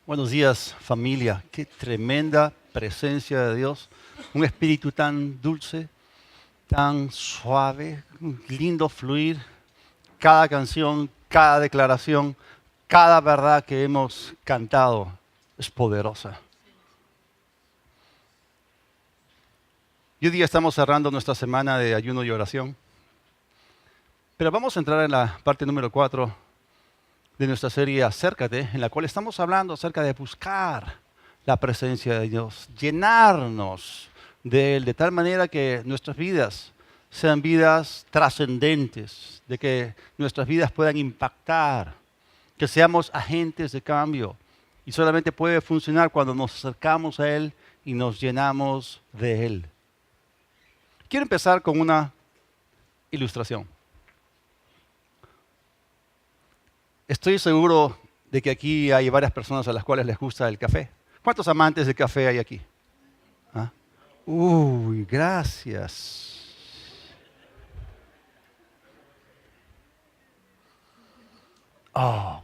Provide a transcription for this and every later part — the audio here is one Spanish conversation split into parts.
Buenos días, familia. Qué tremenda presencia de Dios. Un espíritu tan dulce, tan suave, un lindo fluir. Cada canción, cada declaración, cada verdad que hemos cantado es poderosa. Y hoy día estamos cerrando nuestra semana de ayuno y oración. Pero vamos a entrar en la parte número 4 de nuestra serie Acércate, en la cual estamos hablando acerca de buscar la presencia de Dios, llenarnos de Él, de tal manera que nuestras vidas sean vidas trascendentes, de que nuestras vidas puedan impactar, que seamos agentes de cambio. Y solamente puede funcionar cuando nos acercamos a Él y nos llenamos de Él. Quiero empezar con una ilustración. Estoy seguro de que aquí hay varias personas a las cuales les gusta el café. ¿Cuántos amantes del café hay aquí? ¿Ah? Uy, gracias. Oh,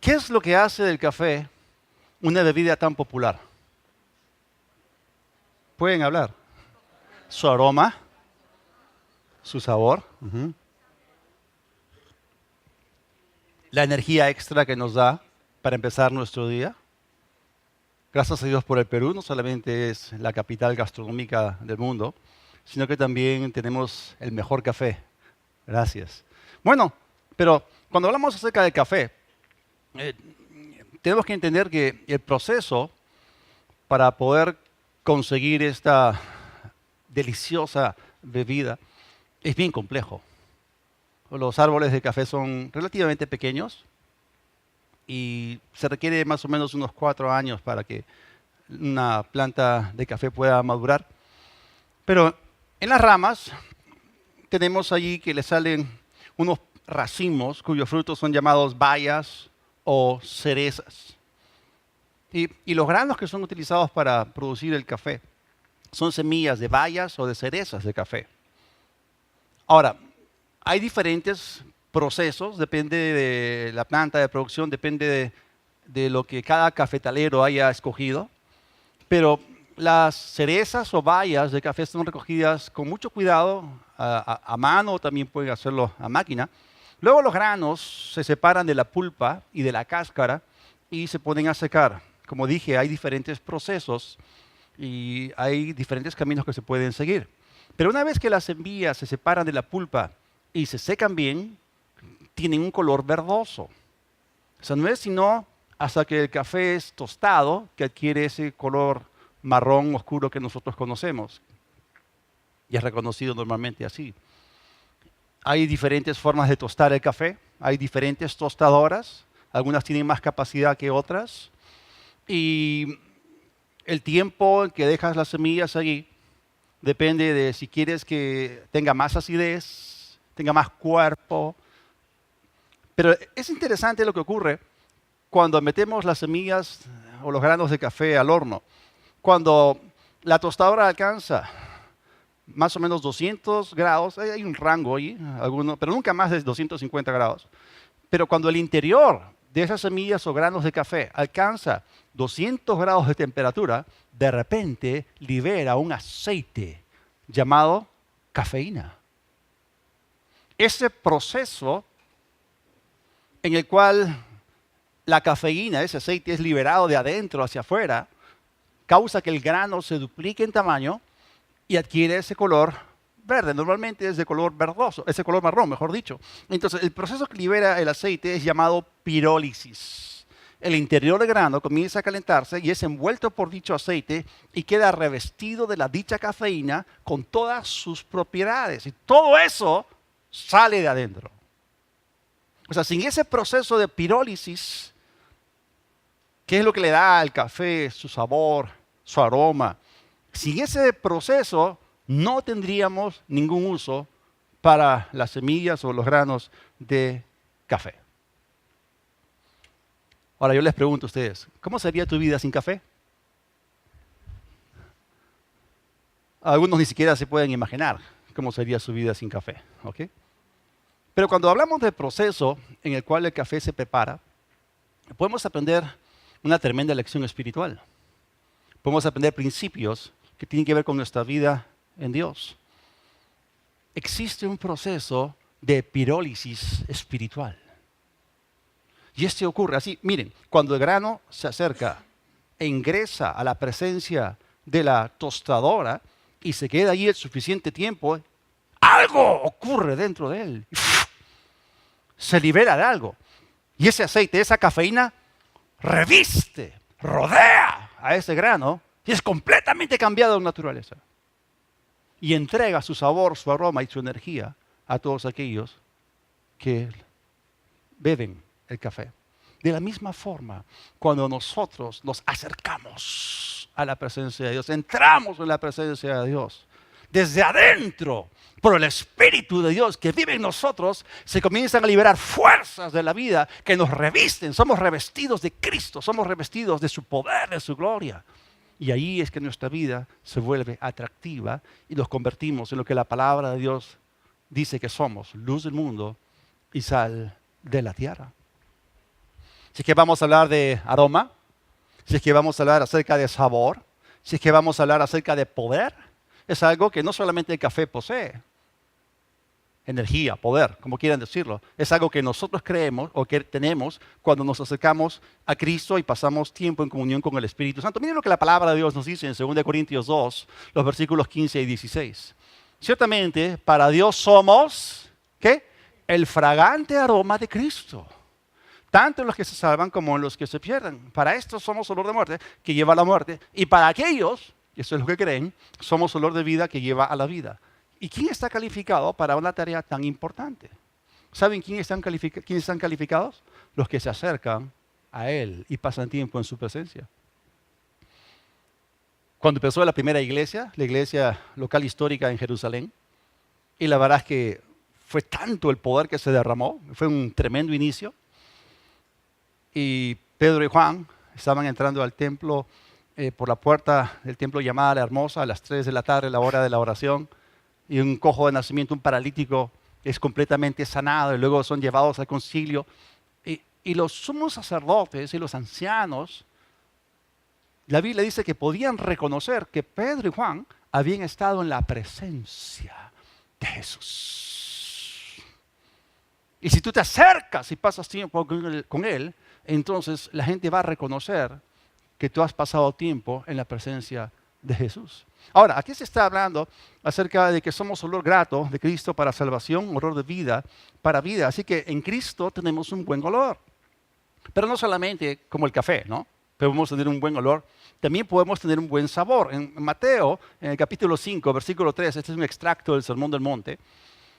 ¿qué es lo que hace del café una bebida tan popular? Pueden hablar. Su aroma, su sabor, la energía extra que nos da para empezar nuestro día. Gracias a Dios por el Perú, no solamente es la capital gastronómica del mundo, sino que también tenemos el mejor café. Gracias. Bueno, pero cuando hablamos acerca del café, eh, tenemos que entender que el proceso para poder conseguir esta deliciosa bebida es bien complejo. Los árboles de café son relativamente pequeños y se requiere más o menos unos 4 años para que una planta de café pueda madurar. Pero en las ramas tenemos allí que le salen unos racimos cuyos frutos son llamados bayas o cerezas. Y los granos que son utilizados para producir el café son semillas de bayas o de cerezas de café. Ahora, hay diferentes procesos, depende de la planta de producción, depende de lo que cada cafetalero haya escogido, pero las cerezas o bayas de café son recogidas con mucho cuidado a mano o también pueden hacerlo a máquina. Luego los granos se separan de la pulpa y de la cáscara y se ponen a secar. Como dije, hay diferentes procesos y hay diferentes caminos que se pueden seguir. Pero una vez que las semillas se separan de la pulpa y se secan bien, tienen un color verdoso. O sea, no es sino hasta que el café es tostado que adquiere ese color marrón oscuro que nosotros conocemos. Y es reconocido normalmente así. Hay diferentes formas de tostar el café, hay diferentes tostadoras, algunas tienen más capacidad que otras. Y el tiempo en que dejas las semillas allí depende de si quieres que tenga más acidez, tenga más cuerpo. Pero es interesante lo que ocurre cuando metemos las semillas o los granos de café al horno. Cuando la tostadora alcanza más o menos 200 grados, hay un rango ahí, pero nunca más de 250 grados. Pero cuando el interior de esas semillas o granos de café alcanza 200 grados de temperatura, de repente libera un aceite llamado cafeína. Ese proceso en el cual la cafeína, ese aceite, es liberado de adentro hacia afuera, causa que el grano se duplique en tamaño y adquiere ese color verde. Normalmente es de color verdoso, ese color marrón, mejor dicho. Entonces, el proceso que libera el aceite es llamado pirólisis. El interior del grano comienza a calentarse y es envuelto por dicho aceite y queda revestido de la dicha cafeína con todas sus propiedades. Y todo eso sale de adentro. O sea, sin ese proceso de pirólisis, ¿qué es lo que le da al café su sabor, su aroma? Sin ese proceso no tendríamos ningún uso para las semillas o los granos de café. Ahora yo les pregunto a ustedes, ¿cómo sería tu vida sin café? Algunos ni siquiera se pueden imaginar cómo sería su vida sin café, ¿ok? Pero cuando hablamos del proceso en el cual el café se prepara, podemos aprender una tremenda lección espiritual. Podemos aprender principios que tienen que ver con nuestra vida en Dios. Existe un proceso de pirólisis espiritual. Y este ocurre así. Miren, cuando el grano se acerca e ingresa a la presencia de la tostadora y se queda allí el suficiente tiempo, algo ocurre dentro de él. Se libera de algo. Y ese aceite, esa cafeína, reviste, rodea a ese grano y es completamente cambiado de naturaleza. Y entrega su sabor, su aroma y su energía a todos aquellos que beben el café. De la misma forma, cuando nosotros nos acercamos a la presencia de Dios, entramos en la presencia de Dios, desde adentro, por el Espíritu de Dios que vive en nosotros, se comienzan a liberar fuerzas de la vida que nos revisten. Somos revestidos de Cristo, somos revestidos de su poder, de su gloria. Y ahí es que nuestra vida se vuelve atractiva y nos convertimos en lo que la palabra de Dios dice que somos: luz del mundo y sal de la tierra. Si es que vamos a hablar de aroma, si es que vamos a hablar acerca de sabor, si es que vamos a hablar acerca de poder, es algo que no solamente el café posee. Energía, poder, como quieran decirlo. Es algo que nosotros creemos o que tenemos cuando nos acercamos a Cristo y pasamos tiempo en comunión con el Espíritu Santo. Miren lo que la palabra de Dios nos dice en 2 Corintios 2, los versículos 15 y 16. Ciertamente, para Dios somos, ¿qué? El fragante aroma de Cristo. Tanto en los que se salvan como en los que se pierden. Para estos somos olor de muerte, que lleva a la muerte. Y para aquellos, y eso es lo que creen, somos olor de vida que lleva a la vida. ¿Y quién está calificado para una tarea tan importante? ¿Saben quiénes están calificados? Los que se acercan a Él y pasan tiempo en su presencia. Cuando empezó la primera iglesia, la iglesia local histórica en Jerusalén, y la verdad es que fue tanto el poder que se derramó, fue un tremendo inicio. Y Pedro y Juan estaban entrando al templo por la puerta del templo llamada La Hermosa a las 3 de la tarde, la hora de la oración. Y un cojo de nacimiento, un paralítico, es completamente sanado y luego son llevados al concilio. Y los sumos sacerdotes y los ancianos, la Biblia dice que podían reconocer que Pedro y Juan habían estado en la presencia de Jesús. Y si tú te acercas y pasas tiempo con Él, entonces la gente va a reconocer que tú has pasado tiempo en la presencia de Jesús. Ahora, aquí se está hablando acerca de que somos olor grato de Cristo para salvación, olor de vida para vida. Así que en Cristo tenemos un buen olor. Pero no solamente como el café, ¿no? Podemos tener un buen olor, también podemos tener un buen sabor. En Mateo, en el capítulo 5, versículo 3, este es un extracto del Sermón del Monte.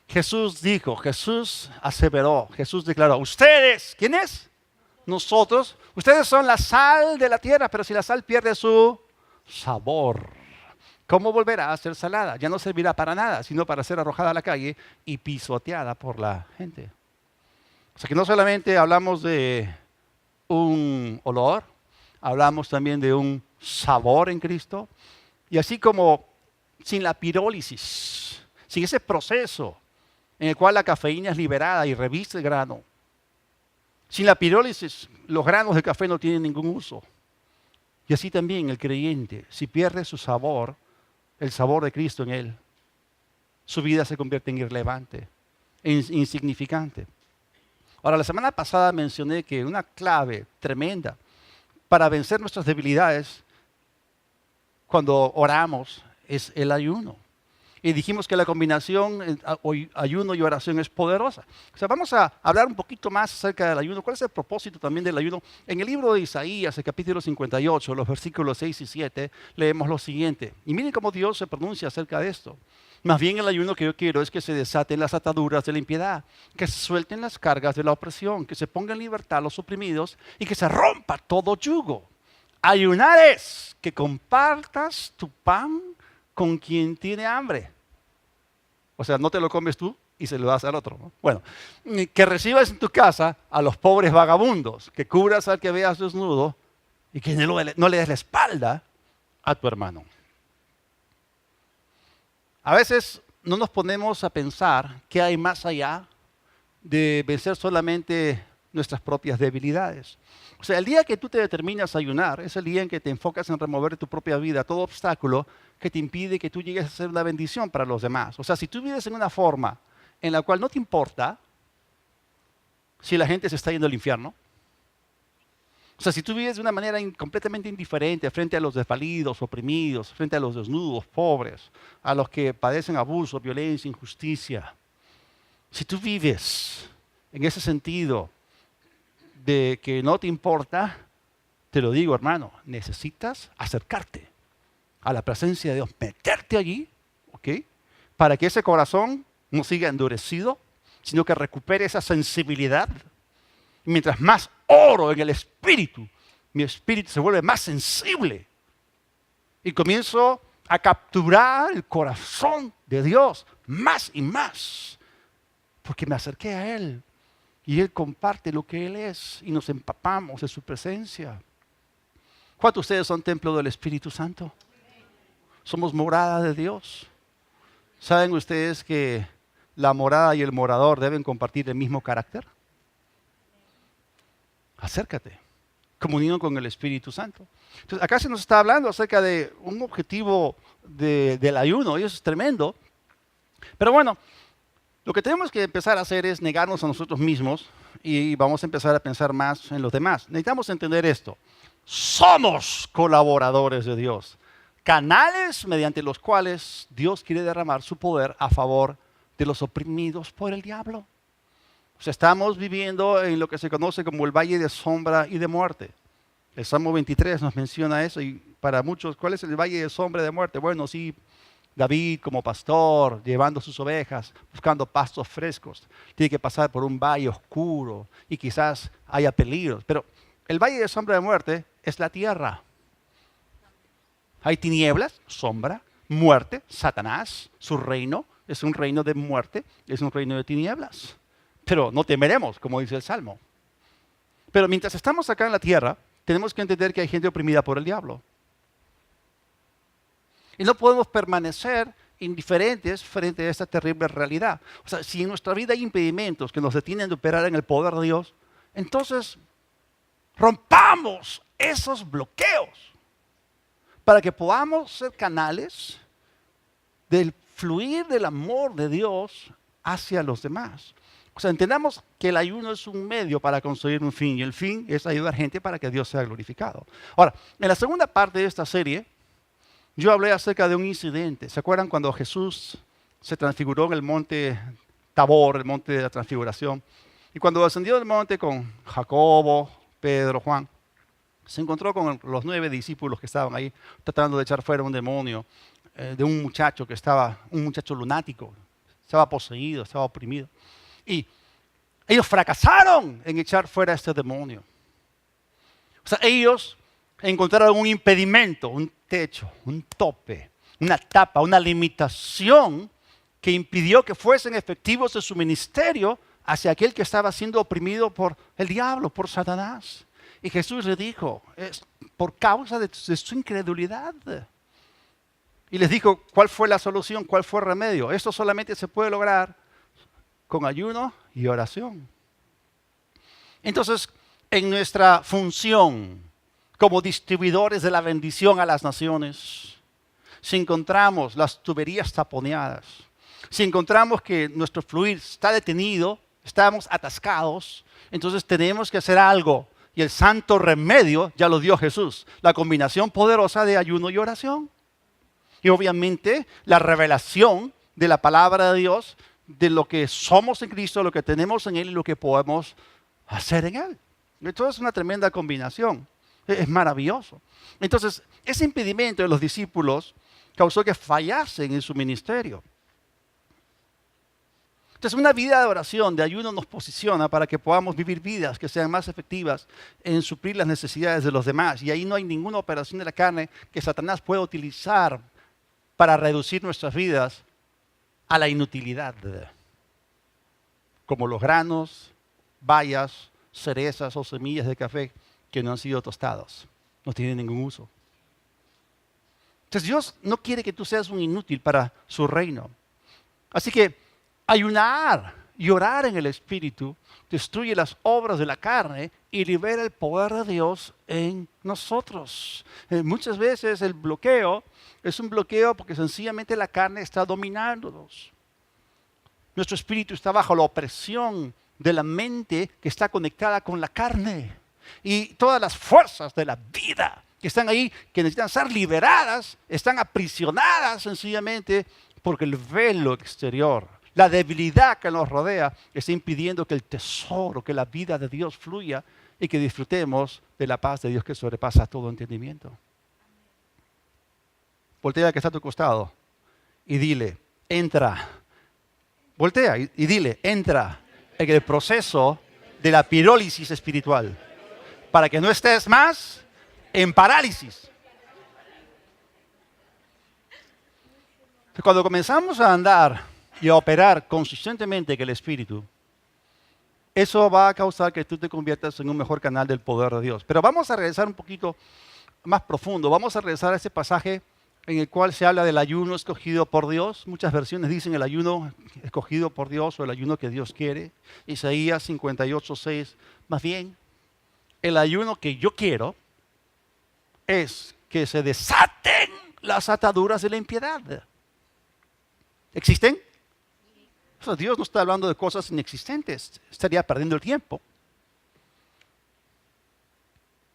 Jesús dijo, Jesús aseveró, Jesús declaró: ustedes, ¿quién es? Nosotros. Ustedes son la sal de la tierra, pero si la sal pierde su sabor, ¿cómo volverá a ser salada? Ya no servirá para nada, sino para ser arrojada a la calle y pisoteada por la gente. O sea que no solamente hablamos de un olor, hablamos también de un sabor en Cristo. Y así como sin la pirólisis, sin ese proceso en el cual la cafeína es liberada y reviste el grano, sin la pirólisis, los granos de café no tienen ningún uso. Y así también el creyente, si pierde su sabor, el sabor de Cristo en él, su vida se convierte en irrelevante, en insignificante. Ahora, la semana pasada mencioné que una clave tremenda para vencer nuestras debilidades cuando oramos es el ayuno. Y dijimos que la combinación ayuno y oración es poderosa. O sea, vamos a hablar un poquito más acerca del ayuno. ¿Cuál es el propósito también del ayuno? En el libro de Isaías, el capítulo 58, los versículos 6 y 7, leemos lo siguiente. Y miren cómo Dios se pronuncia acerca de esto. Más bien el ayuno que yo quiero es que se desaten las ataduras de la impiedad, que se suelten las cargas de la opresión, que se pongan en libertad los oprimidos y que se rompa todo yugo. Ayunar es que compartas tu pan con quien tiene hambre. O sea, no te lo comes tú y se lo das al otro, ¿no? Bueno, que recibas en tu casa a los pobres vagabundos, que cubras al que veas desnudo y que no le des la espalda a tu hermano. A veces no nos ponemos a pensar qué hay más allá de vencer solamente nuestras propias debilidades. O sea, el día que tú te determinas a ayunar es el día en que te enfocas en remover de tu propia vida todo obstáculo que te impide que tú llegues a ser una bendición para los demás. O sea, si tú vives en una forma en la cual no te importa si la gente se está yendo al infierno, o sea, si tú vives de una manera completamente indiferente frente a los desvalidos, oprimidos, frente a los desnudos, pobres, a los que padecen abuso, violencia, injusticia, si tú vives en ese sentido de que no te importa, te lo digo, hermano, necesitas acercarte a la presencia de Dios, meterte allí, ¿ok? Para que ese corazón no siga endurecido, sino que recupere esa sensibilidad. Mientras más oro en el espíritu, mi espíritu se vuelve más sensible y comienzo a capturar el corazón de Dios más y más, porque me acerqué a Él y Él comparte lo que Él es y nos empapamos de su presencia. ¿Cuántos de ustedes son templo del Espíritu Santo? Somos morada de Dios. ¿Saben ustedes que la morada y el morador deben compartir el mismo carácter? Acércate, comunión con el Espíritu Santo. Entonces, acá se nos está hablando acerca de un objetivo del ayuno, y eso es tremendo. Pero bueno, lo que tenemos que empezar a hacer es negarnos a nosotros mismos y vamos a empezar a pensar más en los demás. Necesitamos entender esto. Somos colaboradores de Dios, canales mediante los cuales Dios quiere derramar su poder a favor de los oprimidos por el diablo. O sea, estamos viviendo en lo que se conoce como el valle de sombra y de muerte. El Salmo 23 nos menciona eso y para muchos, ¿cuál es el valle de sombra y de muerte? Bueno, sí, David como pastor, llevando sus ovejas, buscando pastos frescos, tiene que pasar por un valle oscuro y quizás haya peligros. Pero el valle de sombra y de muerte es la tierra. Hay tinieblas, sombra, muerte, Satanás, su reino es un reino de muerte, es un reino de tinieblas. Pero no temeremos, como dice el Salmo. Pero mientras estamos acá en la tierra, tenemos que entender que hay gente oprimida por el diablo. Y no podemos permanecer indiferentes frente a esta terrible realidad. O sea, si en nuestra vida hay impedimentos que nos detienen de operar en el poder de Dios, entonces rompamos esos bloqueos para que podamos ser canales del fluir del amor de Dios hacia los demás. O sea, entendamos que el ayuno es un medio para conseguir un fin y el fin es ayudar a gente para que Dios sea glorificado. Ahora, en la segunda parte de esta serie, yo hablé acerca de un incidente. ¿Se acuerdan cuando Jesús se transfiguró en el monte Tabor, el monte de la transfiguración? Y cuando descendió del monte con Jacobo, Pedro, Juan, se encontró con los 9 discípulos que estaban ahí tratando de echar fuera un demonio de un muchacho un muchacho lunático, estaba poseído, estaba oprimido. Y ellos fracasaron en echar fuera a este demonio. O sea, ellos encontraron un impedimento, un techo, un tope, una tapa, una limitación que impidió que fuesen efectivos en su ministerio hacia aquel que estaba siendo oprimido por el diablo, por Satanás. Y Jesús le dijo, es por causa de su incredulidad. Y les dijo, ¿cuál fue la solución? ¿Cuál fue el remedio? Esto solamente se puede lograr con ayuno y oración. Entonces, en nuestra función como distribuidores de la bendición a las naciones, si encontramos las tuberías taponeadas, si encontramos que nuestro fluir está detenido, estamos atascados, entonces tenemos que hacer algo. Y el santo remedio ya lo dio Jesús, la combinación poderosa de ayuno y oración. Y obviamente la revelación de la palabra de Dios, de lo que somos en Cristo, lo que tenemos en Él y lo que podemos hacer en Él. Esto es una tremenda combinación. Es maravilloso. Entonces, ese impedimento de los discípulos causó que fallasen en su ministerio. Entonces, una vida de oración, de ayuno, nos posiciona para que podamos vivir vidas que sean más efectivas en suplir las necesidades de los demás. Y ahí no hay ninguna operación de la carne que Satanás pueda utilizar para reducir nuestras vidas a la inutilidad. Como los granos, bayas, cerezas o semillas de café que no han sido tostados. No tienen ningún uso. Entonces Dios no quiere que tú seas un inútil para su reino. Así que ayunar Y orar en el Espíritu destruye las obras de la carne y libera el poder de Dios en nosotros. Muchas veces el bloqueo es un bloqueo porque sencillamente la carne está dominándonos. Nuestro espíritu está bajo la opresión de la mente que está conectada con la carne. Y todas las fuerzas de la vida que están ahí, que necesitan ser liberadas, están aprisionadas sencillamente porque el velo exterior, la debilidad que nos rodea, está impidiendo que el tesoro, que la vida de Dios fluya y que disfrutemos de la paz de Dios que sobrepasa todo entendimiento. Voltea al que está a tu costado y dile, entra. Voltea y dile, entra en el proceso de la pirólisis espiritual para que no estés más en parálisis. Cuando comenzamos a andar y a operar consistentemente en el Espíritu, eso va a causar que tú te conviertas en un mejor canal del poder de Dios. Pero vamos a regresar un poquito más profundo. Vamos a regresar a ese pasaje en el cual se habla del ayuno escogido por Dios. Muchas versiones dicen el ayuno escogido por Dios o el ayuno que Dios quiere. Isaías 58:6. Más bien, el ayuno que yo quiero es que se desaten las ataduras de la impiedad. ¿Existen? O sea, Dios no está hablando de cosas inexistentes. Estaría perdiendo el tiempo.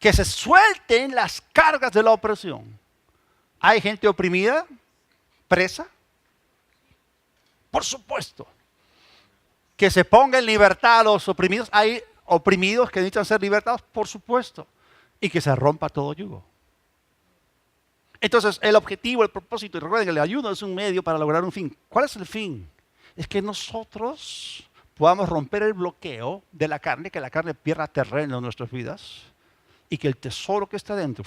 Que se suelten las cargas de la opresión. ¿Hay gente oprimida? ¿Presa? Por supuesto. Que se ponga en libertad a los oprimidos. ¿Hay oprimidos que necesitan ser libertados? Por supuesto. Y que se rompa todo yugo. Entonces, el objetivo, el propósito, y recuerden que el ayuno es un medio para lograr un fin. ¿Cuál es el fin? Es que nosotros podamos romper el bloqueo de la carne, que la carne pierda terreno en nuestras vidas y que el tesoro que está dentro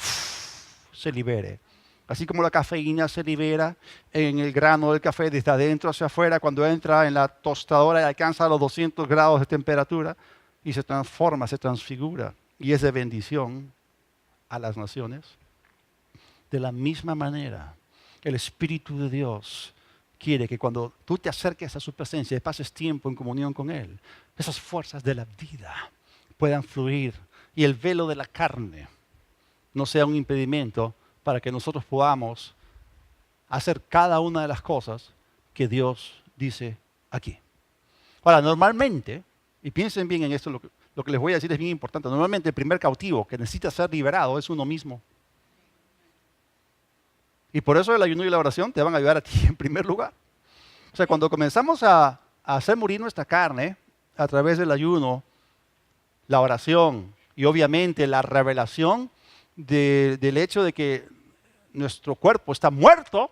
se libere. Así como la cafeína se libera en el grano del café desde adentro hacia afuera, cuando entra en la tostadora y alcanza los 200 grados de temperatura y se transforma, se transfigura y es de bendición a las naciones. De la misma manera, el Espíritu de Dios quiere que cuando tú te acerques a su presencia y pases tiempo en comunión con Él, esas fuerzas de la vida puedan fluir y el velo de la carne no sea un impedimento para que nosotros podamos hacer cada una de las cosas que Dios dice aquí. Ahora, normalmente, y piensen bien en esto, lo que les voy a decir es bien importante, normalmente el primer cautivo que necesita ser liberado es uno mismo. Y por eso el ayuno y la oración te van a ayudar a ti en primer lugar. O sea, cuando comenzamos a hacer morir nuestra carne a través del ayuno, la oración y obviamente la revelación del hecho de que nuestro cuerpo está muerto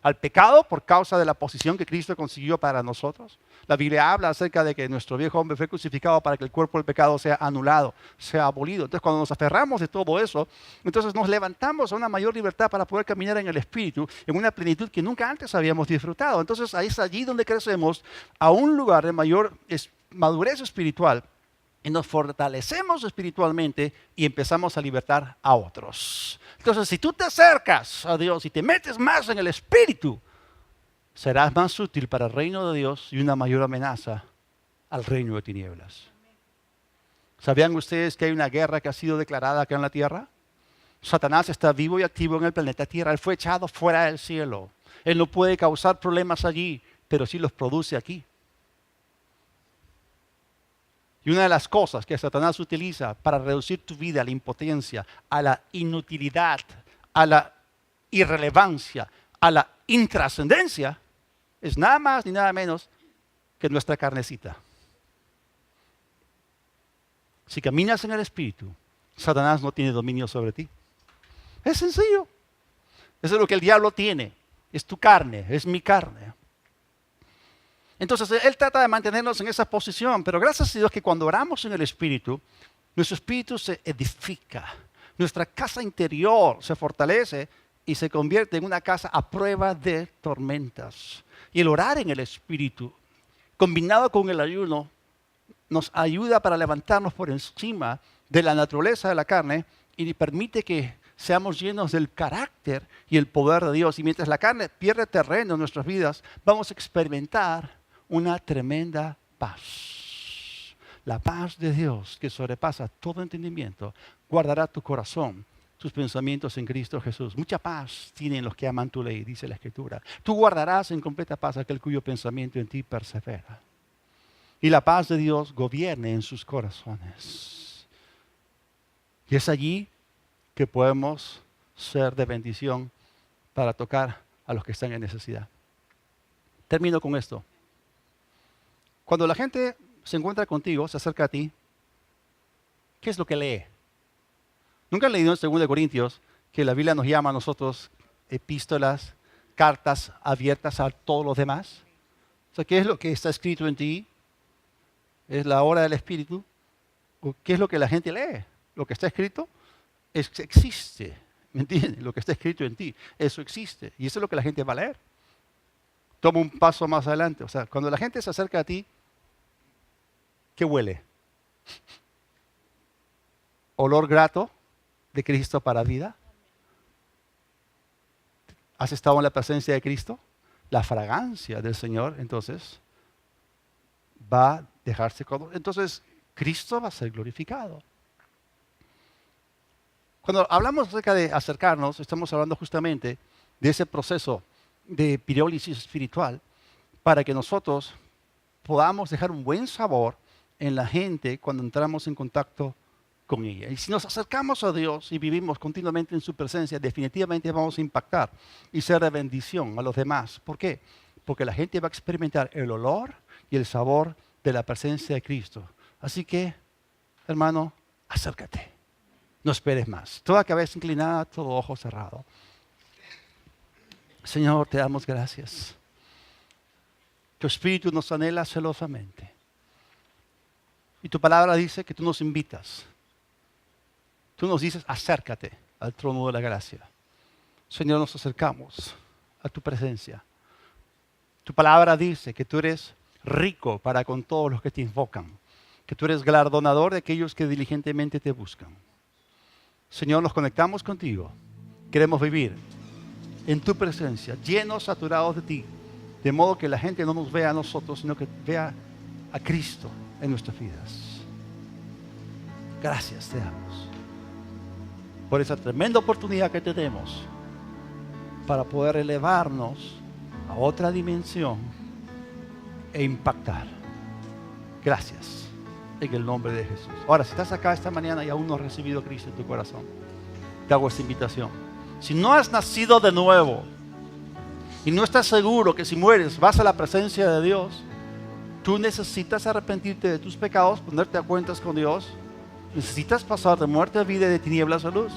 al pecado por causa de la posición que Cristo consiguió para nosotros. La Biblia habla acerca de que nuestro viejo hombre fue crucificado para que el cuerpo del pecado sea anulado, sea abolido. Entonces, cuando nos aferramos de todo eso, entonces nos levantamos a una mayor libertad para poder caminar en el Espíritu, en una plenitud que nunca antes habíamos disfrutado. Entonces, ahí es allí donde crecemos a un lugar de mayor madurez espiritual y nos fortalecemos espiritualmente y empezamos a libertar a otros. Entonces, si tú te acercas a Dios y te metes más en el Espíritu, serás más útil para el reino de Dios y una mayor amenaza al reino de tinieblas. ¿Sabían ustedes que hay una guerra que ha sido declarada acá en la tierra? Satanás está vivo y activo en el planeta Tierra. Él fue echado fuera del cielo. Él no puede causar problemas allí, pero sí los produce aquí. Y una de las cosas que Satanás utiliza para reducir tu vida a la impotencia, a la inutilidad, a la irrelevancia, a la intrascendencia, es nada más ni nada menos que nuestra carnecita. Si caminas en el Espíritu, Satanás no tiene dominio sobre ti. Es sencillo. Eso es lo que el diablo tiene. Es tu carne, es mi carne. Entonces, él trata de mantenernos en esa posición, pero gracias a Dios que cuando oramos en el Espíritu, nuestro espíritu se edifica, nuestra casa interior se fortalece y se convierte en una casa a prueba de tormentas. Y el orar en el Espíritu, combinado con el ayuno, nos ayuda para levantarnos por encima de la naturaleza de la carne y permite que seamos llenos del carácter y el poder de Dios. Y mientras la carne pierde terreno en nuestras vidas, vamos a experimentar una tremenda paz. La paz de Dios que sobrepasa todo entendimiento guardará tu corazón, tus pensamientos en Cristo Jesús. Mucha paz tienen los que aman tu ley, dice la Escritura. Tú guardarás en completa paz aquel cuyo pensamiento en ti persevera. Y la paz de Dios gobierne en sus corazones. Y es allí que podemos ser de bendición para tocar a los que están en necesidad. Termino con esto. Cuando la gente se encuentra contigo, se acerca a ti, ¿qué es lo que lee? ¿Nunca han leído en 2 Corintios que la Biblia nos llama a nosotros epístolas, cartas abiertas a todos los demás? O sea, ¿qué es lo que está escrito en ti? ¿Es la obra del Espíritu? ¿O qué es lo que la gente lee? Lo que está escrito existe. ¿Me entiendes? Lo que está escrito en ti, eso existe. Y eso es lo que la gente va a leer. Toma un paso más adelante. O sea, cuando la gente se acerca a ti, ¿qué huele? ¿Olor grato de Cristo para vida? ¿Has estado en la presencia de Cristo? La fragancia del Señor, entonces, va a dejarse. Entonces, Cristo va a ser glorificado. Cuando hablamos acerca de acercarnos, estamos hablando justamente de ese proceso de pirólisis espiritual para que nosotros podamos dejar un buen sabor en la gente cuando entramos en contacto con ella. Y si nos acercamos a Dios y vivimos continuamente en su presencia, definitivamente vamos a impactar y ser de bendición a los demás. ¿Por qué? Porque la gente va a experimentar el olor y el sabor de la presencia de Cristo. Así que, hermano, acércate. No esperes más. Toda cabeza inclinada, todo ojo cerrado. Señor, te damos gracias. Tu Espíritu nos anhela celosamente. Y tu palabra dice que tú nos invitas. Tú nos dices, acércate al trono de la gracia. Señor, nos acercamos a tu presencia. Tu palabra dice que tú eres rico para con todos los que te invocan. Que tú eres galardonador de aquellos que diligentemente te buscan. Señor, nos conectamos contigo. Queremos vivir en tu presencia, llenos, saturados de ti. De modo que la gente no nos vea a nosotros, sino que vea a Cristo en nuestras vidas. Gracias te damos por esa tremenda oportunidad que tenemos para poder elevarnos a otra dimensión e impactar. Gracias. En el nombre de Jesús. Ahora, si estás acá esta mañana y aún no has recibido a Cristo en tu corazón, te hago esta invitación. Si no has nacido de nuevo y no estás seguro que si mueres vas a la presencia de Dios, tú necesitas arrepentirte de tus pecados, ponerte a cuentas con Dios. Necesitas pasar de muerte a vida y de tinieblas a luz.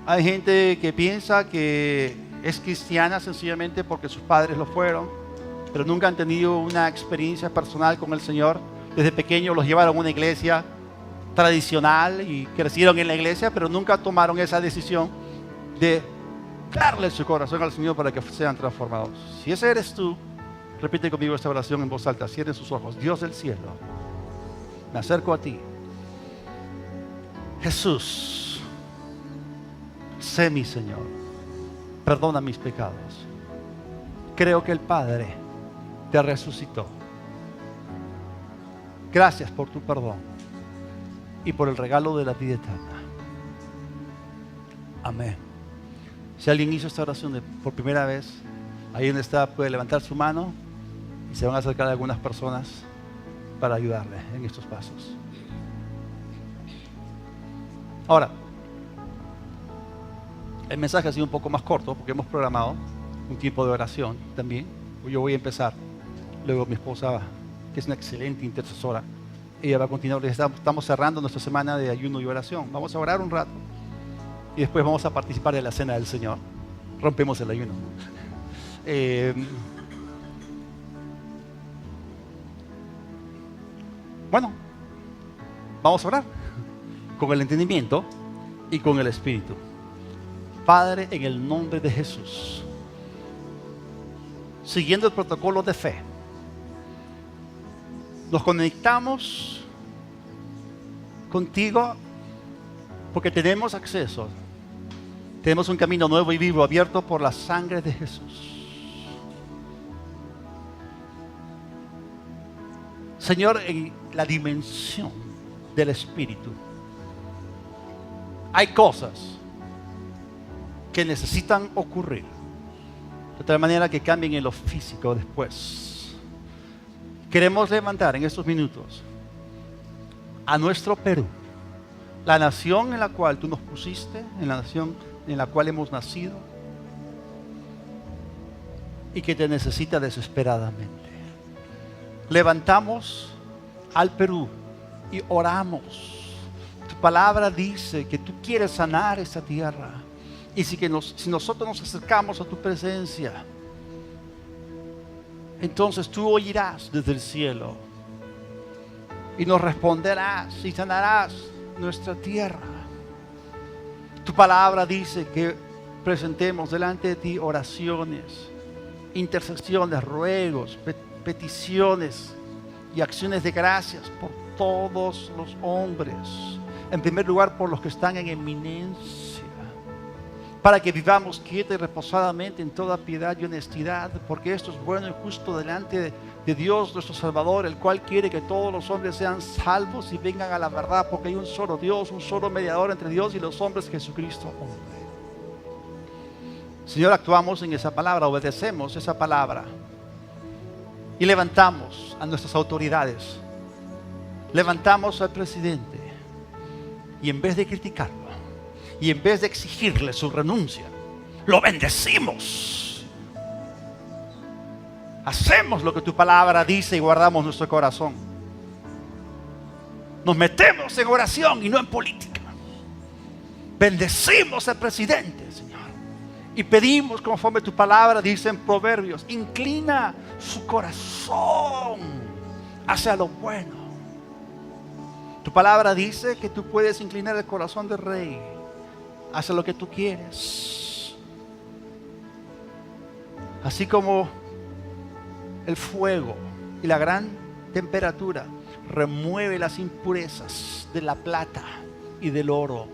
Hay gente que piensa que es cristiana sencillamente porque sus padres lo fueron, pero nunca han tenido una experiencia personal con el Señor. Desde pequeños los llevaron a una iglesia tradicional y crecieron en la iglesia, pero nunca tomaron esa decisión de darle su corazón al Señor para que sean transformados. Si ese eres tú, repite conmigo esta oración en voz alta. Cierren sus ojos. Dios del cielo, me acerco a ti. Jesús, sé mi Señor. Perdona mis pecados. Creo que el Padre te resucitó. Gracias por tu perdón y por el regalo de la vida eterna. Amén. Si alguien hizo esta oración por primera vez, ahí donde está puede levantar su mano y se van a acercar a algunas personas para ayudarle en estos pasos. Ahora, el mensaje ha sido un poco más corto porque hemos programado un tiempo de oración también. Yo voy a empezar, luego mi esposa, que es una excelente intercesora, ella va a continuar. Estamos cerrando nuestra semana de ayuno y oración. Vamos a orar un rato y después vamos a participar de la cena del Señor. Rompemos el ayuno. Bueno, vamos a orar con el entendimiento y con el Espíritu. Padre, en el nombre de Jesús, siguiendo el protocolo de fe, nos conectamos contigo porque tenemos acceso. Tenemos un camino nuevo y vivo abierto por la sangre de Jesús. Señor, en la dimensión del Espíritu, hay cosas que necesitan ocurrir de tal manera que cambien en lo físico después. Queremos levantar en estos minutos a nuestro Perú, la nación en la cual tú nos pusiste, en la nación en la cual hemos nacido y que te necesita desesperadamente. Levantamos al Perú y oramos. Tu palabra dice que tú quieres sanar esta tierra. Y si nosotros nos acercamos a tu presencia, entonces tú oirás desde el cielo y nos responderás y sanarás nuestra tierra. Tu palabra dice que presentemos delante de ti oraciones, intercesiones, ruegos, peticiones y acciones de gracias por todos los hombres. En primer lugar, por los que están en eminencia, para que vivamos quieta y reposadamente en toda piedad y honestidad, porque esto es bueno y justo delante de Dios nuestro Salvador, el cual quiere que todos los hombres sean salvos y vengan a la verdad, porque hay un solo Dios, un solo mediador entre Dios y los hombres, Jesucristo hombre. Señor, actuamos en esa palabra, obedecemos esa palabra y levantamos a nuestras autoridades, levantamos al presidente y en vez de criticarlo y en vez de exigirle su renuncia, lo bendecimos. Hacemos lo que tu palabra dice y guardamos nuestro corazón. Nos metemos en oración y no en política. Bendecimos al presidente, Señor. Y pedimos, conforme tu palabra dice en Proverbios, inclina su corazón hacia lo bueno. Tu palabra dice que tú puedes inclinar el corazón del rey hacia lo que tú quieres. Así como el fuego y la gran temperatura remueve las impurezas de la plata y del oro,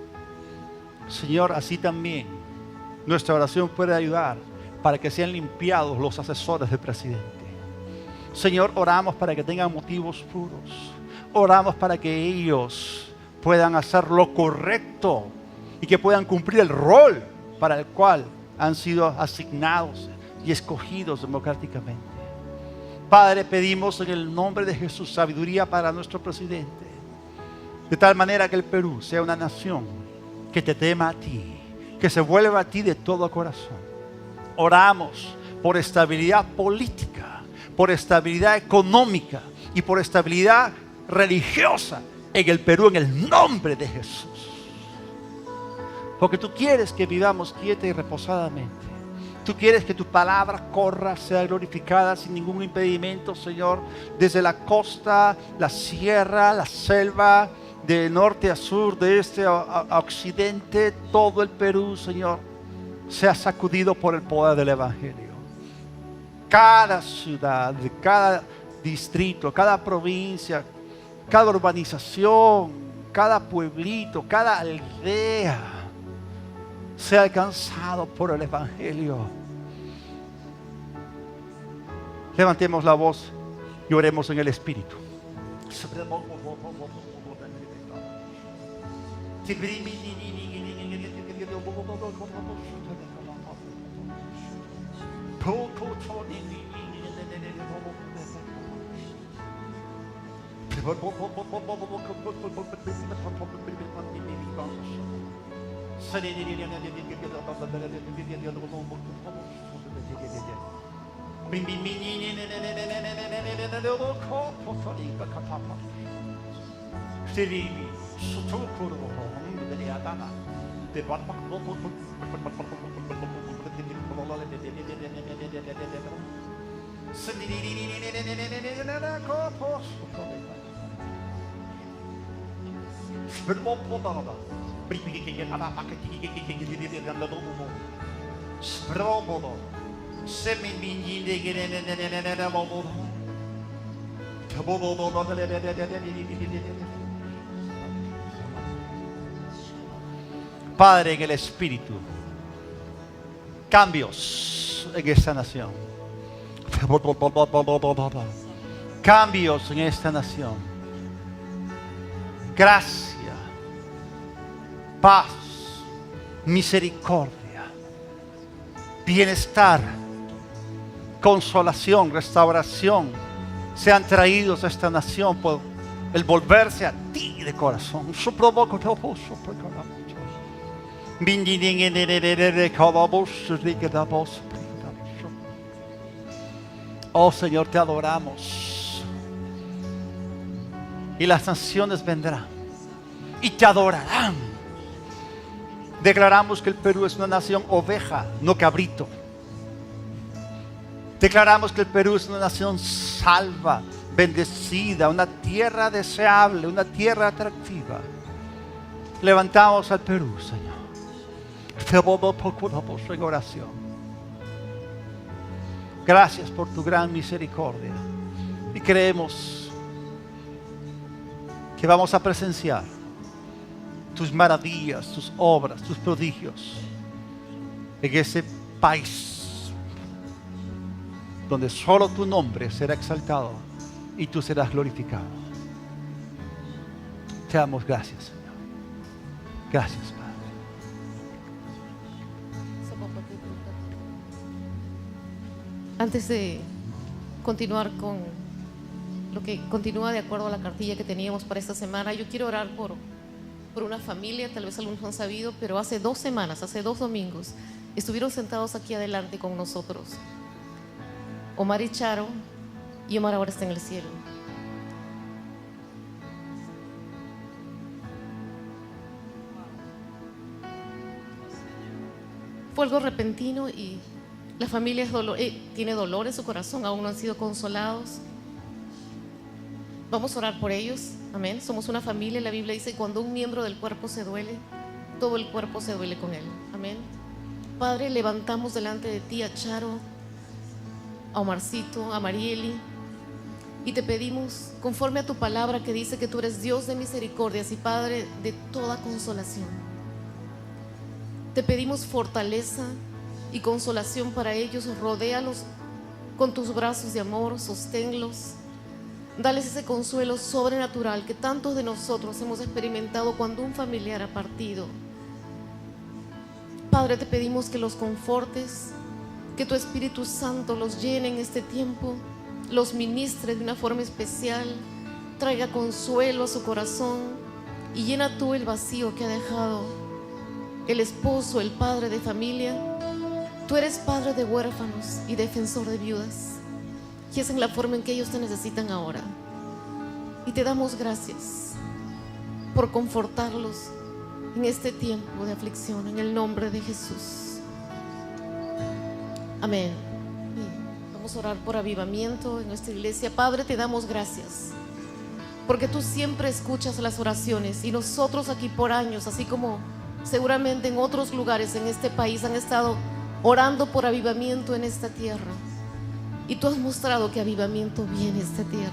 Señor, así también nuestra oración puede ayudar para que sean limpiados los asesores del presidente. Señor, oramos para que tengan motivos puros. Oramos para que ellos puedan hacer lo correcto y que puedan cumplir el rol para el cual han sido asignados y escogidos democráticamente. Padre, pedimos en el nombre de Jesús sabiduría para nuestro presidente, de tal manera que el Perú sea una nación que te tema a ti, que se vuelva a ti de todo corazón. Oramos por estabilidad política, por estabilidad económica y por estabilidad religiosa en el Perú, en el nombre de Jesús. Porque tú quieres que vivamos quieta y reposadamente. Tú quieres que tu palabra corra, sea glorificada sin ningún impedimento, Señor, desde la costa, la sierra, la selva, de norte a sur, de este a occidente, todo el Perú, Señor, sea sacudido por el poder del Evangelio. Cada ciudad, cada distrito, cada provincia, cada urbanización, cada pueblito, cada aldea sea alcanzado por el Evangelio. Levantemos la voz y oremos en el Espíritu. Padre, en el Espíritu, cambios en esta nación. cambios en esta nación. Gracia, paz, misericordia, bienestar, consolación, restauración sean traídos a esta nación por el volverse a ti de corazón. Oh Señor, te adoramos. Y las naciones vendrán y te adorarán. Declaramos que el Perú es una nación oveja, no cabrito. Declaramos que el Perú es una nación salva, bendecida, una tierra deseable, una tierra atractiva. Levantamos al Perú, Señor. Te procuramos en oración. Gracias por tu gran misericordia. Y creemos que vamos a presenciar tus maravillas, tus obras, tus prodigios en ese país donde solo tu nombre será exaltado y tú serás glorificado. Te damos gracias, Señor. Gracias, Padre. Antes de continuar con lo que continúa de acuerdo a la cartilla que teníamos para esta semana, yo quiero orar por una familia. Tal vez algunos no han sabido, pero hace 2 semanas, hace 2 domingos, estuvieron sentados aquí adelante con nosotros Omar y Charo, y Omar ahora está en el cielo. Fue algo repentino y la familia tiene dolor en su corazón, aún no han sido consolados. Vamos a orar por ellos, amén. Somos una familia, la Biblia dice: cuando un miembro del cuerpo se duele, todo el cuerpo se duele con él, amén. Padre, levantamos delante de ti a Charo, a Omarcito, a Marieli, y te pedimos, conforme a tu palabra que dice que tú eres Dios de misericordias y Padre de toda consolación, te pedimos fortaleza y consolación para ellos. Rodéalos con tus brazos de amor, sosténlos, dales ese consuelo sobrenatural que tantos de nosotros hemos experimentado cuando un familiar ha partido. Padre, te pedimos que los confortes, que tu Espíritu Santo los llene en este tiempo, los ministre de una forma especial, traiga consuelo a su corazón y llena tú el vacío que ha dejado el esposo, el padre de familia. Tú eres padre de huérfanos y defensor de viudas, y es en la forma en que ellos te necesitan ahora. Y te damos gracias por confortarlos en este tiempo de aflicción, en el nombre de Jesús. Amén. Vamos a orar por avivamiento en nuestra iglesia. Padre, te damos gracias porque tú siempre escuchas las oraciones, y nosotros aquí por años, así como seguramente en otros lugares en este país, han estado orando por avivamiento en esta tierra, y tú has mostrado que avivamiento viene a esta tierra.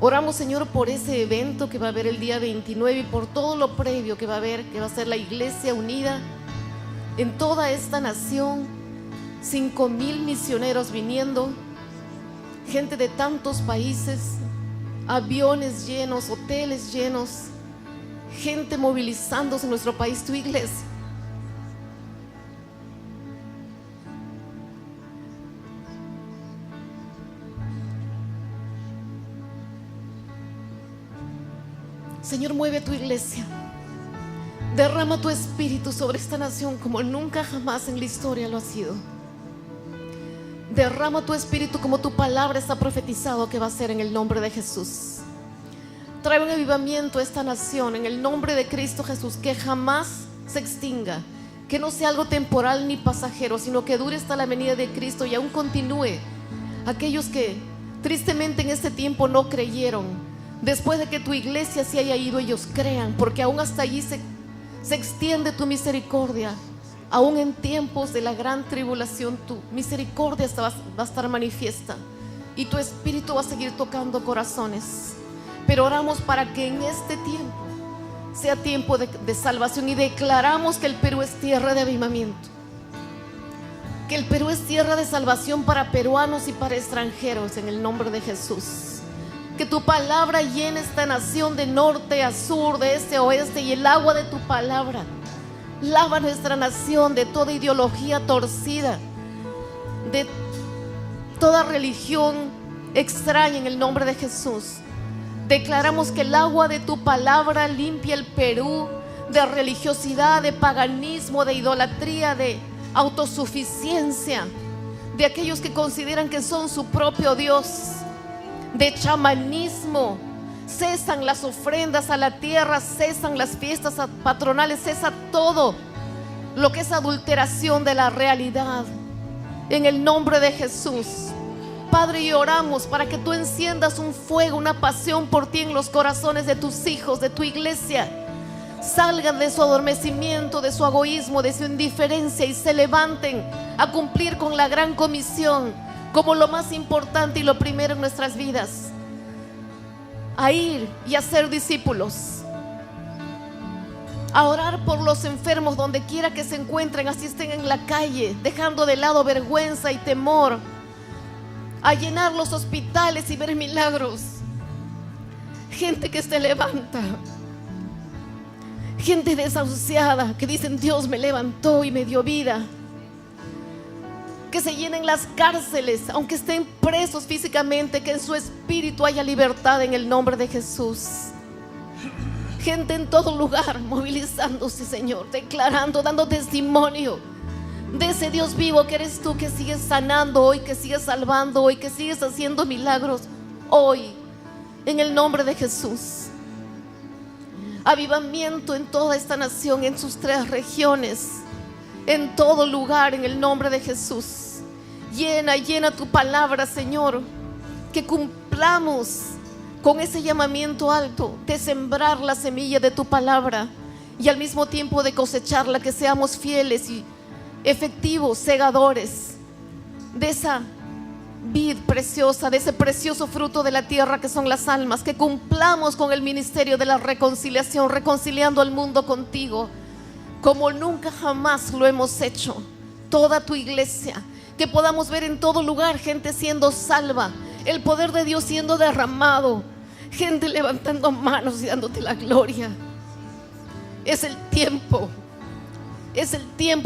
Oramos, Señor, por ese evento que va a haber el día 29 y por todo lo previo que va a haber, que va a ser la iglesia unida en toda esta nación. 5,000 misioneros viniendo, gente de tantos países, aviones llenos, hoteles llenos, gente movilizándose en nuestro país, tu iglesia. Señor, mueve a tu iglesia, derrama tu espíritu sobre esta nación como nunca jamás en la historia lo ha sido. Derrama tu espíritu como tu palabra está profetizado que va a ser, en el nombre de Jesús. Trae un avivamiento a esta nación en el nombre de Cristo Jesús, que jamás se extinga, que no sea algo temporal ni pasajero, sino que dure hasta la venida de Cristo y aún continúe. Aquellos que tristemente en este tiempo no creyeron, después de que tu iglesia se haya ido, ellos crean, porque aún hasta allí se extiende tu misericordia. Aún en tiempos de la gran tribulación, tu misericordia va a estar manifiesta y tu espíritu va a seguir tocando corazones. Pero oramos para que en este tiempo sea tiempo de salvación, y declaramos que el Perú es tierra de avivamiento. que el Perú es tierra de salvación para peruanos y para extranjeros, en el nombre de Jesús. Que tu palabra llene esta nación de norte a sur, de este a oeste, y el agua de tu palabra lava nuestra nación de toda ideología torcida, de toda religión extraña, en el nombre de Jesús. Declaramos que el agua de tu palabra limpia el Perú de religiosidad, de paganismo, de idolatría, de autosuficiencia, de aquellos que consideran que son su propio Dios, de chamanismo. Cesan las ofrendas a la tierra, cesan las fiestas patronales, cesa todo lo que es adulteración de la realidad, en el nombre de Jesús. Padre, y oramos para que tú enciendas un fuego, una pasión por ti en los corazones de tus hijos, de tu iglesia. Salgan de su adormecimiento, de su egoísmo, de su indiferencia, y se levanten a cumplir con la gran comisión como lo más importante y lo primero en nuestras vidas: a ir y a ser discípulos, a orar por los enfermos donde quiera que se encuentren, así estén en la calle, dejando de lado vergüenza y temor, a llenar los hospitales y ver milagros, gente que se levanta, gente desahuciada que dicen: Dios me levantó y me dio vida. Que se llenen las cárceles, aunque estén presos físicamente, que en su espíritu haya libertad en el nombre de Jesús. Gente en todo lugar movilizándose, Señor, declarando, dando testimonio de ese Dios vivo que eres tú, que sigues sanando hoy, que sigues salvando hoy, que sigues haciendo milagros hoy, en el nombre de Jesús. Avivamiento en toda esta nación, en sus 3 regiones, en todo lugar, en el nombre de Jesús. Llena tu palabra, Señor, que cumplamos con ese llamamiento alto de sembrar la semilla de tu palabra y al mismo tiempo de cosecharla, que seamos fieles y efectivos segadores de esa vid preciosa, de ese precioso fruto de la tierra que son las almas. Que cumplamos con el ministerio de la reconciliación, reconciliando al mundo contigo como nunca jamás lo hemos hecho, toda tu iglesia. Que podamos ver en todo lugar gente siendo salva, el poder de Dios siendo derramado, gente levantando manos y dándote la gloria. Es el tiempo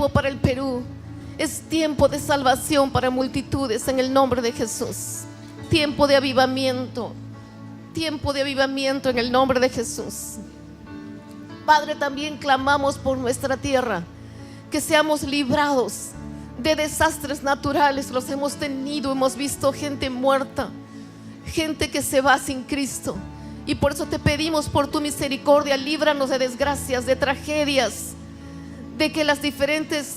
para el Perú. Es tiempo de salvación para multitudes, en el nombre de Jesús. Tiempo de avivamiento en el nombre de Jesús. Padre, también clamamos por nuestra tierra, que seamos librados de desastres naturales. Los hemos tenido, hemos visto gente muerta, gente que se va sin Cristo, y por eso te pedimos por tu misericordia, líbranos de desgracias, de tragedias, de que las diferentes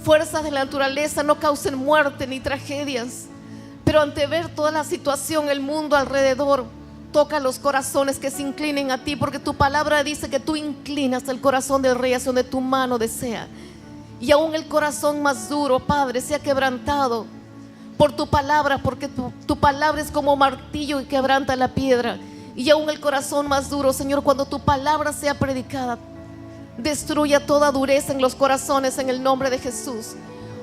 fuerzas de la naturaleza no causen muerte ni tragedias. Pero ante ver toda la situación, el mundo alrededor, toca los corazones que se inclinen a ti, porque tu palabra dice que tú inclinas el corazón del rey hacia donde tu mano desea. Y aún el corazón más duro, Padre, sea quebrantado por tu palabra, porque tu palabra es como martillo y quebranta la piedra. Y aún el corazón más duro, Señor, cuando tu palabra sea predicada, destruya toda dureza en los corazones, en el nombre de Jesús.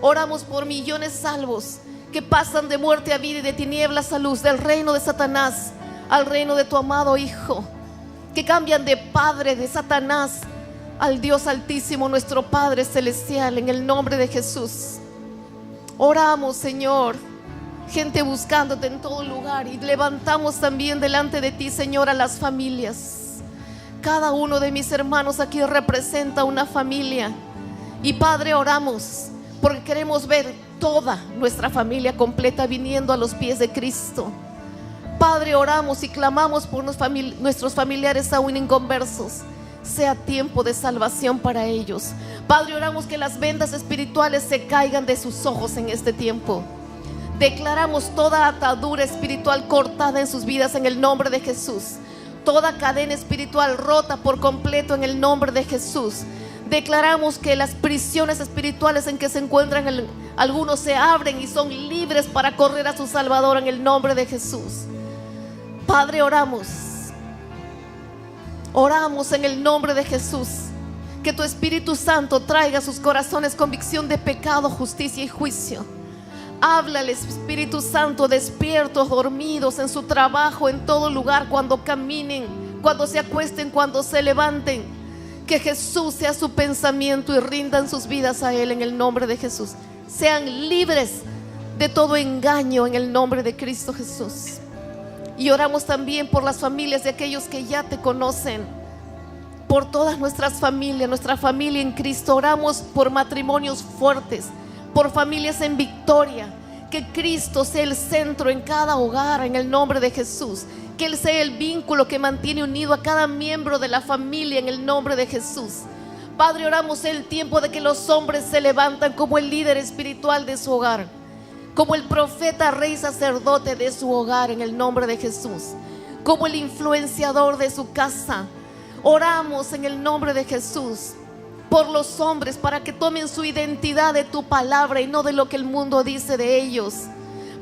Oramos por millones salvos que pasan de muerte a vida y de tinieblas a luz, del reino de Satanás al reino de tu amado Hijo, que cambian de padre de Satanás al Dios altísimo, nuestro Padre celestial, en el nombre de Jesús. Oramos, Señor, gente buscándote en todo lugar, y levantamos también delante de ti, Señor, a las familias. Cada uno de mis hermanos aquí representa una familia, y Padre, oramos porque queremos ver toda nuestra familia completa viniendo a los pies de Cristo. Padre, oramos y clamamos por nuestros familiares aún inconversos. Sea tiempo de salvación para ellos. Padre, oramos que las vendas espirituales se caigan de sus ojos en este tiempo. Declaramos toda atadura espiritual cortada en sus vidas en el nombre de Jesús. Toda cadena espiritual rota por completo en el nombre de Jesús. Declaramos que las prisiones espirituales en que se encuentran algunos se abren y son libres para correr a su Salvador en el nombre de Jesús. Padre, oramos en el nombre de Jesús, Que tu Espíritu Santo traiga a sus corazones convicción de pecado, justicia y juicio. Háblales, Espíritu Santo, despiertos, dormidos, en su trabajo, en todo lugar, cuando caminen, cuando se acuesten, cuando se levanten. Que Jesús sea su pensamiento y rindan sus vidas a Él en el nombre de Jesús. Sean libres de todo engaño en el nombre de Cristo Jesús. Y oramos también por las familias de aquellos que ya te conocen, por todas nuestras familias, nuestra familia en Cristo. Oramos por matrimonios fuertes, por familias en victoria. Que Cristo sea el centro en cada hogar en el nombre de Jesús. Que Él sea el vínculo que mantiene unido a cada miembro de la familia en el nombre de Jesús. Padre, oramos el tiempo de que los hombres se levantan como el líder espiritual de su hogar, como el profeta, rey, sacerdote de su hogar en el nombre de Jesús, como el influenciador de su casa. Oramos en el nombre de Jesús por los hombres para que tomen su identidad de tu palabra y no de lo que el mundo dice de ellos.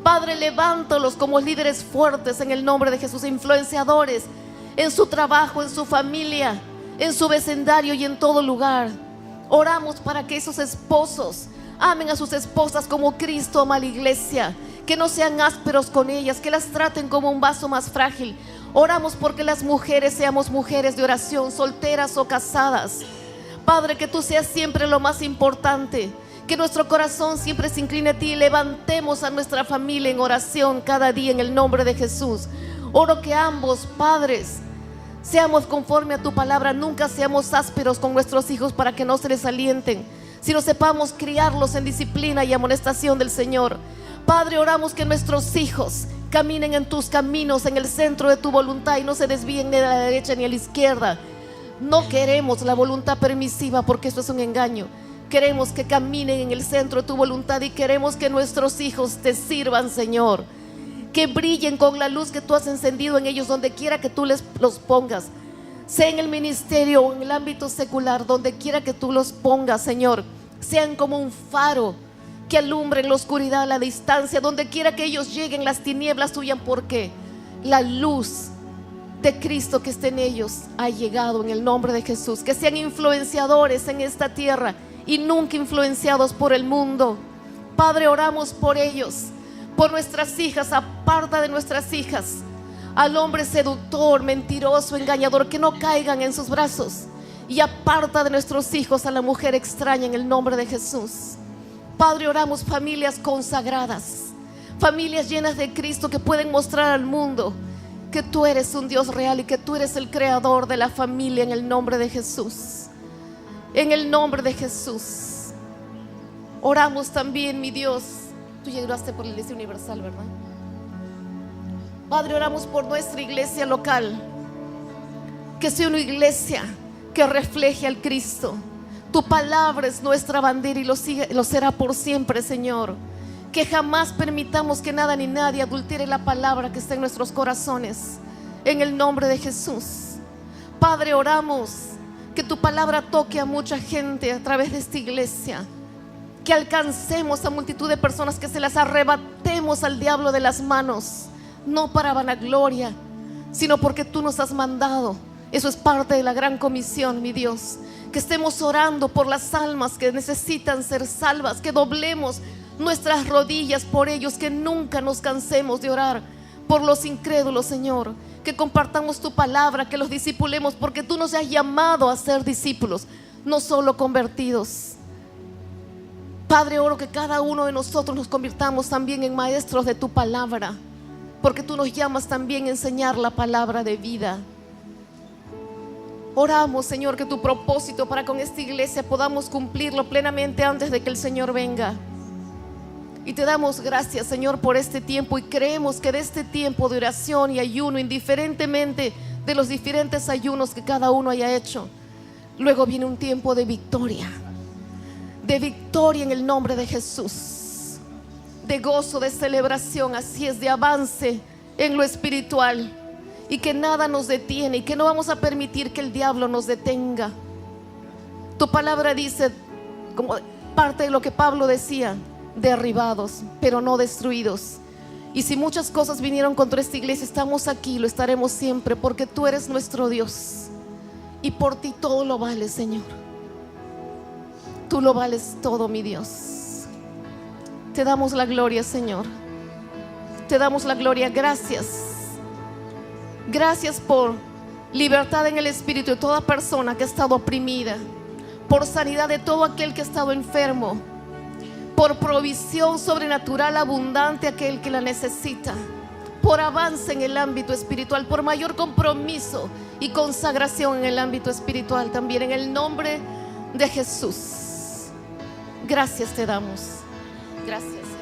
Padre, levántalos como líderes fuertes en el nombre de Jesús, influenciadores en su trabajo, en su familia, en su vecindario y en todo lugar. Oramos para que esos esposos amen a sus esposas como Cristo ama a la iglesia, que no sean ásperos con ellas, que las traten como un vaso más frágil. Oramos porque las mujeres seamos mujeres de oración, solteras o casadas. Padre, que tú seas siempre lo más importante, que nuestro corazón siempre se incline a ti y levantemos a nuestra familia en oración cada día en el nombre de Jesús. Oro que ambos padres seamos conforme a tu palabra, nunca seamos ásperos con nuestros hijos para que no se les alienten, sino sepamos criarlos en disciplina y amonestación del Señor. Padre, oramos que nuestros hijos caminen en tus caminos, en el centro de tu voluntad, y no se desvíen ni a la derecha ni a la izquierda. No queremos la voluntad permisiva, porque eso es un engaño. Queremos que caminen en el centro de tu voluntad y queremos que nuestros hijos te sirvan, Señor. Que brillen con la luz que tú has encendido en ellos donde quiera que tú los pongas, sea en el ministerio o en el ámbito secular, donde quiera que tú los pongas, Señor. Sean como un faro que alumbre en la oscuridad, a la distancia, donde quiera que ellos lleguen, las tinieblas huyan, porque la luz de Cristo que esté en ellos ha llegado en el nombre de Jesús. Que sean influenciadores en esta tierra y nunca influenciados por el mundo. Padre, oramos por ellos, por nuestras hijas. Aparta de nuestras hijas al hombre seductor, mentiroso, engañador, que no caigan en sus brazos. Y aparta de nuestros hijos a la mujer extraña en el nombre de Jesús. Padre, oramos familias consagradas, familias llenas de Cristo, que pueden mostrar al mundo que tú eres un Dios real y que tú eres el creador de la familia en el nombre de Jesús. En el nombre de Jesús. Oramos también, mi Dios. Tú llegaste por la iglesia universal, ¿verdad? Padre, oramos por nuestra iglesia local, que sea una iglesia que refleje al Cristo. Tu palabra es nuestra bandera y lo será por siempre, Señor. Que jamás permitamos que nada ni nadie adultere la palabra que está en nuestros corazones, en el nombre de Jesús. Padre, oramos que tu palabra toque a mucha gente a través de esta iglesia, que alcancemos a multitud de personas, que se las arrebatemos al diablo de las manos, no para vanagloria, sino porque tú nos has mandado. Eso es parte de la gran comisión, mi Dios. Que estemos orando por las almas que necesitan ser salvas, que doblemos nuestras rodillas por ellos, que nunca nos cansemos de orar por los incrédulos, Señor. Que compartamos tu palabra, que los discipulemos, porque tú nos has llamado a ser discípulos, no solo convertidos. Padre, oro que cada uno de nosotros nos convirtamos también en maestros de tu palabra, porque tú nos llamas también a enseñar la palabra de vida. Oramos, Señor, que tu propósito para con esta iglesia podamos cumplirlo plenamente antes de que el Señor venga. Y te damos gracias, Señor, por este tiempo, y creemos que de este tiempo de oración y ayuno, indiferentemente de los diferentes ayunos que cada uno haya hecho, luego viene un tiempo de victoria en el nombre de Jesús, de gozo, de celebración, así es, de avance en lo espiritual, y que nada nos detiene y que no vamos a permitir que el diablo nos detenga. Tu palabra dice, como parte de lo que Pablo decía, derribados, pero no destruidos. Y si muchas cosas vinieron contra esta iglesia, estamos aquí, lo estaremos siempre, porque tú eres nuestro Dios y por ti todo lo vale, Señor. Tú lo vales todo, mi Dios. Te damos la gloria, Señor. Te damos la gloria. Gracias. Gracias por libertad en el espíritu de toda persona que ha estado oprimida, por sanidad de todo aquel que ha estado enfermo, por provisión sobrenatural abundante a aquel que la necesita, por avance en el ámbito espiritual, por mayor compromiso y consagración en el ámbito espiritual también, en el nombre de Jesús. Gracias te damos. Gracias.